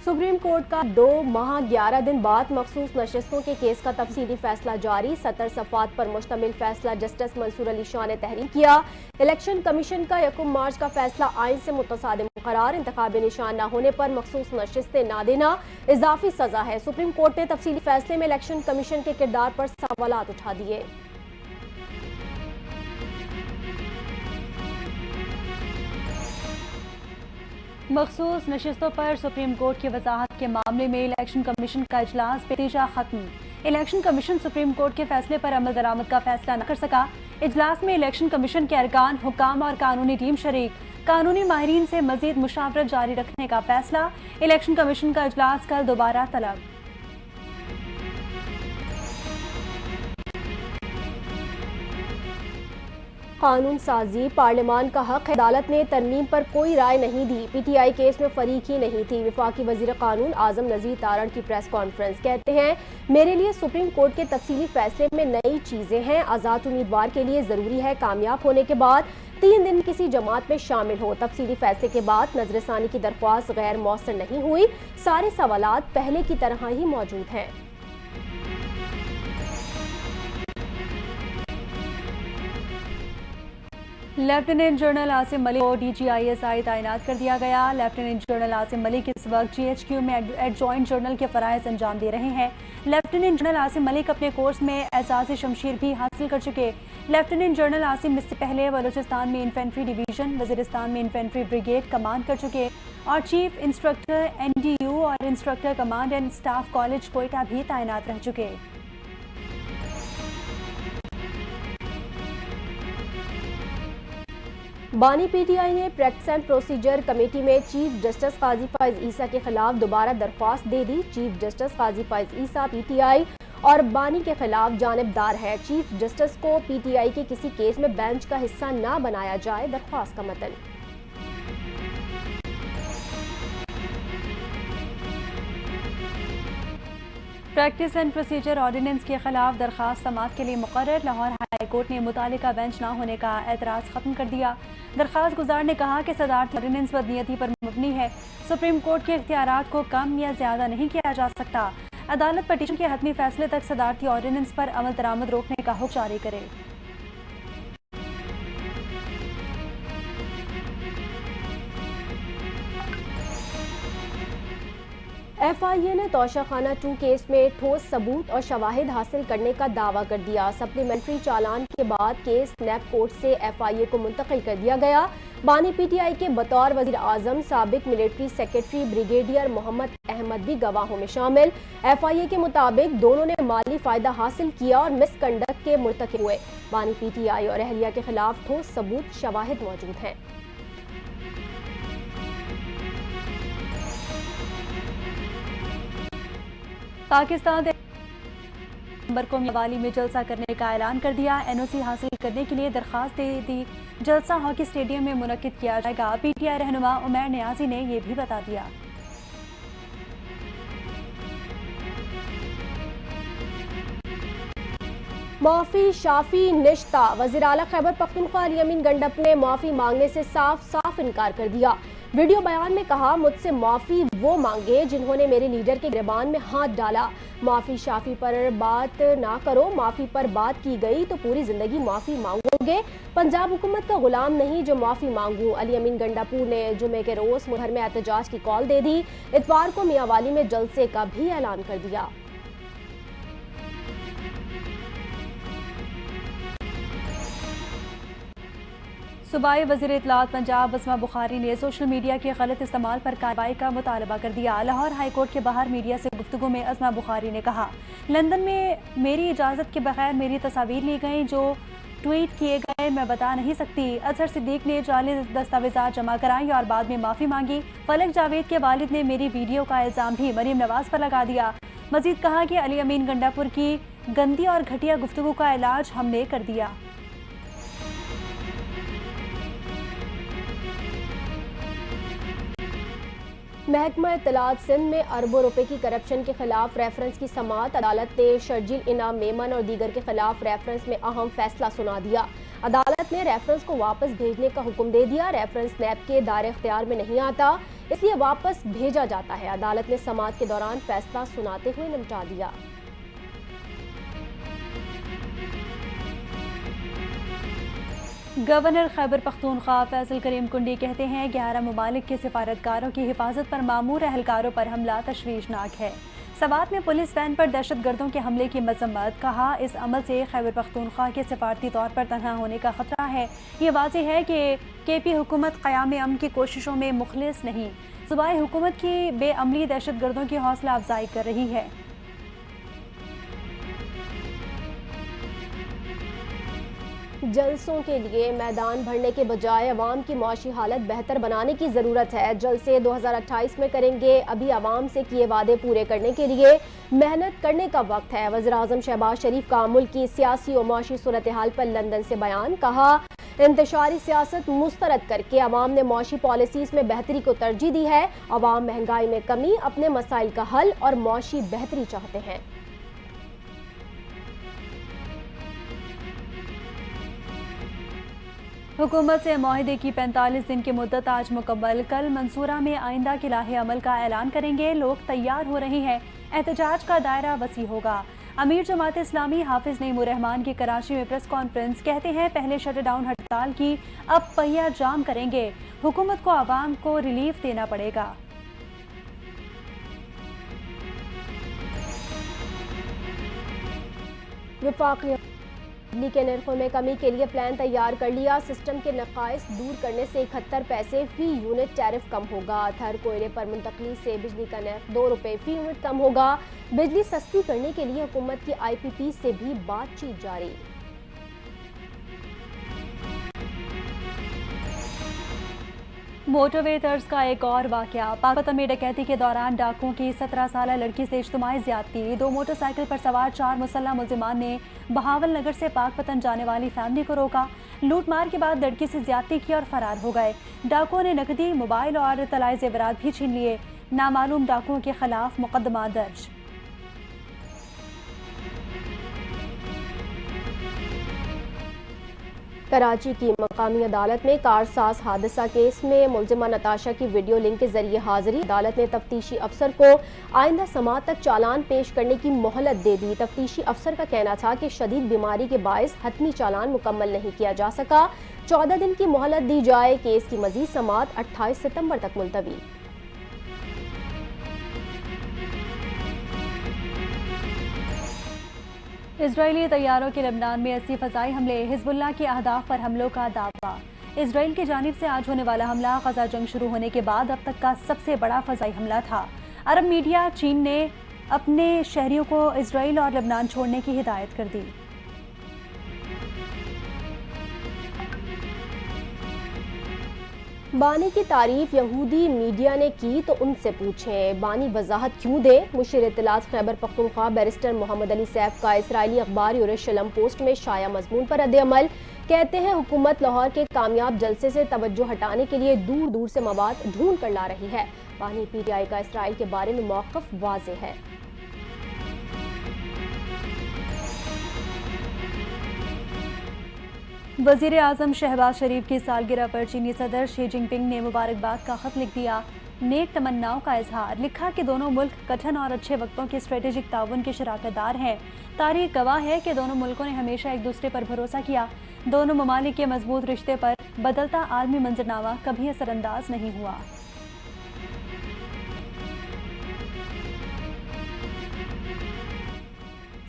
Supreme court کا 2 ماہ 11 دن بعد مخصوص نشستوں کے کیس کا تفصیلی فیصلہ جاری 70 صفحات پر مشتمل فیصلہ جسٹس منصور علی شاہ نے تحریر کیا الیکشن کمیشن کا 1 مارچ کا فیصلہ آئین سے متصادم قرار انتخابی نشان نہ ہونے پر مخصوص نشستیں نہ دینا اضافی سزا ہے سپریم کورٹ نے تفصیلی فیصلے میں الیکشن کمیشن کے کردار پر سوالات اٹھا دیے مخصوص نشستوں پر سپریم کورٹ کی وضاحت کے معاملے میں الیکشن کمیشن کا اجلاس بے نتیجہ ختم الیکشن کمیشن سپریم کورٹ کے فیصلے پر عمل درآمد کا فیصلہ نہ کر سکا اجلاس میں الیکشن کمیشن کے ارکان حکام اور قانونی ٹیم شریک قانونی ماہرین سے مزید مشاورت جاری رکھنے کا فیصلہ الیکشن کمیشن کا اجلاس کل دوبارہ طلب قانون سازی پارلیمان کا حق ہے عدالت نے ترمیم پر کوئی رائے نہیں دی پی ٹی آئی کیس میں فریق ہی نہیں تھی وفاقی وزیر قانون اعظم نذیر تارڑ کی پریس کانفرنس کہتے ہیں میرے لیے سپریم کورٹ کے تفصیلی فیصلے میں نئی چیزیں ہیں آزاد امیدوار کے لیے ضروری ہے کامیاب ہونے کے بعد 3 دن کسی جماعت میں شامل ہو تفصیلی فیصلے کے بعد نظر ثانی کی درخواست غیر مؤثر نہیں ہوئی سارے سوالات پہلے کی طرح ہی موجود ہیں لیفٹیننٹ جنرل عاصم ملک کو D G I S I تعینات کر دیا گیا لیفٹیننٹ جنرل عاصم ملک اس وقت جی ایچ کیو میں ایڈ جوائنٹ جنرل کے فرائض انجام دے رہے ہیں لیفٹیننٹ جنرل عاصم ملک اپنے کورس میں اعزاز شمشیر بھی حاصل کر چکے لیفٹیننٹ جنرل عاصم اس سے پہلے بلوچستان میں انفینٹری ڈویژن وزیرستان میں انفینٹری بریگیڈ کمانڈ کر چکے اور chief instructor N D U اور instructor command and staff college Quetta بھی تعینات رہ چکے بانی پی ٹی آئی نے پریکٹس اینڈ پروسیجر کمیٹی میں چیف جسٹس قاضی فائز عیسیٰ کے خلاف دوبارہ درخواست دے دی چیف جسٹس قاضی فائز عیسیٰ پی ٹی آئی اور بانی کے خلاف جانبدار ہے چیف جسٹس کو پی ٹی آئی کے کسی کیس میں بینچ کا حصہ نہ بنایا جائے درخواست کا متن پریکٹس اینڈ پروسیجر آرڈیننس کے خلاف درخواست سماعت کے لیے مقرر لاہور ہائی کورٹ نے متعلقہ بینچ نہ ہونے کا اعتراض ختم کر دیا درخواست گزار نے کہا کہ صدارتی آرڈیننس بدنیتی پر مبنی ہے سپریم کورٹ کے اختیارات کو کم یا زیادہ نہیں کیا جا سکتا عدالت پٹیشن کے حتمی فیصلے تک صدارتی آرڈیننس پر عمل درآمد روکنے کا حکم جاری کرے ایف آئی اے نے توشہ خانہ 2 کیس میں ٹھوس ثبوت اور شواہد حاصل کرنے کا دعویٰ کر دیا سپلیمنٹری چالان کے بعد کیس نیب کورٹ سے ایف آئی اے کو منتقل کر دیا گیا بانی پی ٹی آئی کے بطور وزیر اعظم سابق ملٹری سیکرٹری بریگیڈیئر محمد احمد بھی گواہوں میں شامل ایف آئی اے کے مطابق دونوں نے مالی فائدہ حاصل کیا اور مس کنڈکٹ کے مرتکب ہوئے بانی پی ٹی آئی اور اہلیہ کے خلاف ٹھوس ثبوت شواہد موجود ہیں پاکستان نومبر کو میوالی میں جلسہ کرنے کا اعلان کر دیا این او سی حاصل کرنے کے لیے درخواست دے دی جلسہ ہاکی اسٹیڈیم میں منعقد کیا جائے گا پی ٹی آئی رہنما عمیر نیازی نے یہ بھی بتا دیا معافی شافی نشتہ وزیر اعلیٰ خیبر پختونخوا علی امین گنڈپور نے معافی مانگنے سے صاف انکار کر دیا ویڈیو بیان میں کہا مجھ سے معافی وہ مانگے جنہوں نے میرے لیڈر کے گریبان میں ہاتھ ڈالا معافی شافی پر بات نہ کرو معافی پر بات کی گئی تو پوری زندگی معافی مانگو گے پنجاب حکومت کا غلام نہیں جو معافی مانگوں علی امین گنڈپور نے جمعے کے روز ملک بھر میں احتجاج کی کال دے دی اتوار کو میاوالی میں جلسے کا بھی اعلان کر دیا صوبائی وزیر اطلاعات پنجاب اسما بخاری نے سوشل میڈیا کے غلط استعمال پر کارروائی کا مطالبہ کر دیا لاہور ہائی کورٹ کے باہر میڈیا سے گفتگو میں اسما بخاری نے کہا لندن میں میری اجازت کے بغیر میری تصاویر لی گئیں جو ٹویٹ کیے گئے میں بتا نہیں سکتی اظہر صدیق نے جعلی دستاویزات جمع کرائیں اور بعد میں معافی مانگی فلک جاوید کے والد نے میری ویڈیو کا الزام بھی مریم نواز پر لگا دیا مزید کہا کہ علی امین گنڈاپور کی گندی اور گھٹیا گفتگو کا علاج ہم نے کر دیا محکمہ اطلاعات سندھ میں اربوں روپے کی کرپشن کے خلاف ریفرنس کی سماعت عدالت نے شرجیل انعام میمن اور دیگر کے خلاف ریفرنس میں اہم فیصلہ سنا دیا عدالت نے ریفرنس کو واپس بھیجنے کا حکم دے دیا ریفرنس نیب کے دائرہ اختیار میں نہیں آتا اس لیے واپس بھیجا جاتا ہے۔ عدالت نے سماعت کے دوران فیصلہ سناتے ہوئے نمٹا دیا۔ گورنر خیبر پختونخوا فیصل کریم کنڈی کہتے ہیں 11 ممالک کے سفارتکاروں کی حفاظت پر مامور اہلکاروں پر حملہ تشویشناک ہے۔ سوات میں پولیس وین پر دہشت گردوں کے حملے کی مذمت، کہا اس عمل سے خیبر پختونخوا کے سفارتی طور پر تنہا ہونے کا خطرہ ہے۔ یہ واضح ہے کہ کے پی حکومت قیام امن کی کوششوں میں مخلص نہیں، صوبائی حکومت کی بے عملی دہشت گردوں کی حوصلہ افزائی کر رہی ہے۔ جلسوں کے لیے میدان بھرنے کے بجائے عوام کی معاشی حالت بہتر بنانے کی ضرورت ہے۔ جلسے 2028 میں کریں گے، ابھی عوام سے کیے وعدے پورے کرنے کے لیے محنت کرنے کا وقت ہے۔ وزیراعظم شہباز شریف کا ملک کی سیاسی و معاشی صورتحال پر لندن سے بیان، کہا انتشاری سیاست مسترد کر کے عوام نے معاشی پالیسیز میں بہتری کو ترجیح دی ہے۔ عوام مہنگائی میں کمی، اپنے مسائل کا حل اور معاشی بہتری چاہتے ہیں۔ حکومت سے معاہدے کی 45 دن کی مدت آج مکمل، کل منصورہ میں آئندہ کی راہ عمل کا اعلان کریں گے، لوگ تیار ہو رہے ہیں، احتجاج کا دائرہ وسیع ہوگا۔ امیر جماعت اسلامی حافظ نعیم الرحمان کی کراچی میں پریس کانفرنس، کہتے ہیں پہلے شٹ ڈاؤن ہڑتال کی، اب پہیہ جام کریں گے، حکومت کو عوام کو ریلیف دینا پڑے گا۔ وفاقی بجلی کے نرخوں میں کمی کے لیے پلان تیار کر لیا، سسٹم کے نقائص دور کرنے سے 71 پیسے فی یونٹ ٹیرف کم ہوگا۔ تھر کوئلے پر منتقلی سے بجلی کا نرخ 2 روپے فی یونٹ کم ہوگا۔ بجلی سستی کرنے کے لیے حکومت کی آئی پی پی سے بھی بات چیت جاری۔ موٹر وے طرز کا ایک اور واقعہ، پاکپتن میں ڈکیتی کے دوران ڈاکوؤں کی 17 سالہ لڑکی سے اجتماعی زیادتی، 2 موٹر سائیکل پر سوار 4 مسلح ملزمان نے بہاول نگر سے پاکپتن جانے والی فیملی کو روکا، لوٹ مار کے بعد لڑکی سے زیادتی کی اور فرار ہو گئے۔ ڈاکوؤں نے نقدی، موبائل اور طلائی زیورات بھی چھین لیے، نامعلوم ڈاکوؤں کے خلاف مقدمہ درج۔ کراچی کی مقامی عدالت میں کارساز حادثہ کیس میں ملزمہ نتاشا کی ویڈیو لنک کے ذریعے حاضری، عدالت نے تفتیشی افسر کو آئندہ سماعت تک چالان پیش کرنے کی مہلت دے دی۔ تفتیشی افسر کا کہنا تھا کہ شدید بیماری کے باعث حتمی چالان مکمل نہیں کیا جا سکا، 14 دن کی مہلت دی جائے، کیس کی مزید سماعت 28 ستمبر تک ملتوی۔ اسرائیلی طیاروں کے لبنان میں 80 فضائی حملے، حزب اللہ کے اہداف پر حملوں کا دعویٰ۔ اسرائیل کی جانب سے آج ہونے والا حملہ غزہ جنگ شروع ہونے کے بعد اب تک کا سب سے بڑا فضائی حملہ تھا۔ عرب میڈیا چین نے اپنے شہریوں کو اسرائیل اور لبنان چھوڑنے کی ہدایت کر دی۔ بانی کی تعریف یہودی میڈیا نے کی تو ان سے پوچھیں، بانی وضاحت کیوں دے؟ مشیر اطلاعات خیبر پختونخوا بیرسٹر محمد علی سیف کا اسرائیلی اخبار یروشلم پوسٹ میں شائع مضمون پر رد عمل، کہتے ہیں حکومت لاہور کے کامیاب جلسے سے توجہ ہٹانے کے لیے دور دور سے مواد ڈھونڈ کر لا رہی ہے۔ بانی پی ٹی آئی کا اسرائیل کے بارے میں موقف واضح ہے۔ وزیر اعظم شہباز شریف کی سالگرہ پر چینی صدر شی جن پنگ نے مبارکباد کا خط لکھ دیا، نیک تمناؤں کا اظہار، لکھا کہ دونوں ملک کٹھن اور اچھے وقتوں کے اسٹریٹجک تعاون کے شراکت دار ہیں۔ تاریخ گواہ ہے کہ دونوں ملکوں نے ہمیشہ ایک دوسرے پر بھروسہ کیا، دونوں ممالک کے مضبوط رشتے پر بدلتا عالمی منظرنامہ کبھی اثر انداز نہیں ہوا۔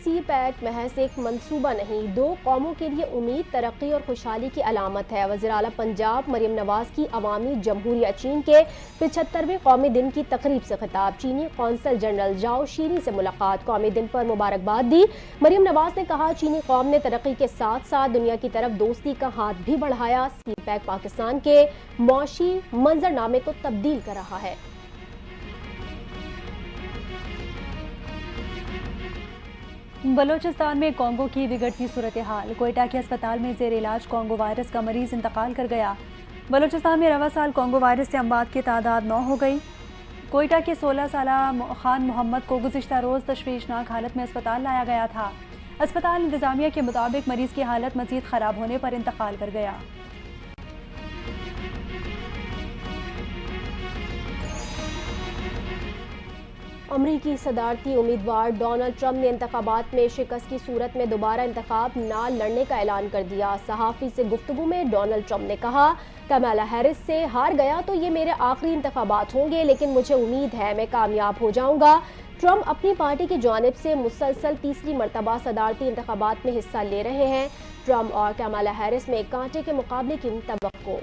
سی پیک محض ایک منصوبہ نہیں، 2 قوموں کے لیے امید، ترقی اور خوشحالی کی علامت ہے۔ وزیر اعلیٰ پنجاب مریم نواز کی عوامی جمہوریہ چین کے 75ویں قومی دن کی تقریب سے خطاب، چینی قونصل جنرل جاؤ شیری سے ملاقات، قومی دن پر مبارکباد دی۔ مریم نواز نے کہا چینی قوم نے ترقی کے ساتھ ساتھ دنیا کی طرف دوستی کا ہاتھ بھی بڑھایا، سی پیک پاکستان کے معاشی منظرنامے کو تبدیل کر رہا ہے۔ بلوچستان میں کانگو کی بگڑتی صورتحال، کوئٹہ کے اسپتال میں زیر علاج کانگو وائرس کا مریض انتقال کر گیا۔ بلوچستان میں رواں سال کانگو وائرس سے اموات کی تعداد 9 ہو گئی۔ کوئٹہ کے 16 سالہ خان محمد کو گزشتہ روز تشویشناک حالت میں اسپتال لایا گیا تھا۔ اسپتال انتظامیہ کے مطابق مریض کی حالت مزید خراب ہونے پر انتقال کر گیا۔ امریکی صدارتی امیدوار ڈونلڈ ٹرمپ نے انتخابات میں شکست کی صورت میں دوبارہ انتخاب نہ لڑنے کا اعلان کر دیا۔ صحافی سے گفتگو میں ڈونلڈ ٹرمپ نے کہا، کمالا ہیرس سے ہار گیا تو یہ میرے آخری انتخابات ہوں گے، لیکن مجھے امید ہے میں کامیاب ہو جاؤں گا۔ ٹرمپ اپنی پارٹی کی جانب سے مسلسل تیسری مرتبہ صدارتی انتخابات میں حصہ لے رہے ہیں۔ ٹرمپ اور کمالا ہیرس میں کانٹے کے مقابلے کی توقع۔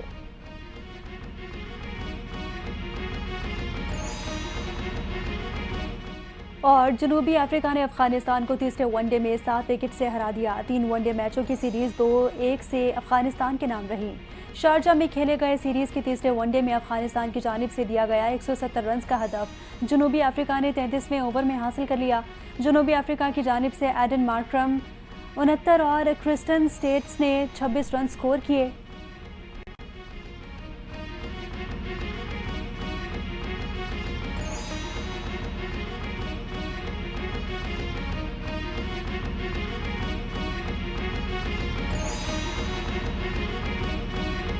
اور جنوبی افریقہ نے افغانستان کو تیسرے ون ڈے میں 7 وکٹ سے ہرا دیا۔ 3 ون ڈے میچوں کی سیریز 2-1 سے افغانستان کے نام رہی۔ شارجہ میں کھیلے گئے سیریز کے تیسرے ون ڈے میں افغانستان کی جانب سے دیا گیا 170 رنز کا ہدف جنوبی افریقہ نے 33ویں اوور میں حاصل کر لیا۔ جنوبی افریقہ کی جانب سے ایڈن مارکرم 69 اور کرسٹن سٹیٹس نے 26 رن سکور کیے۔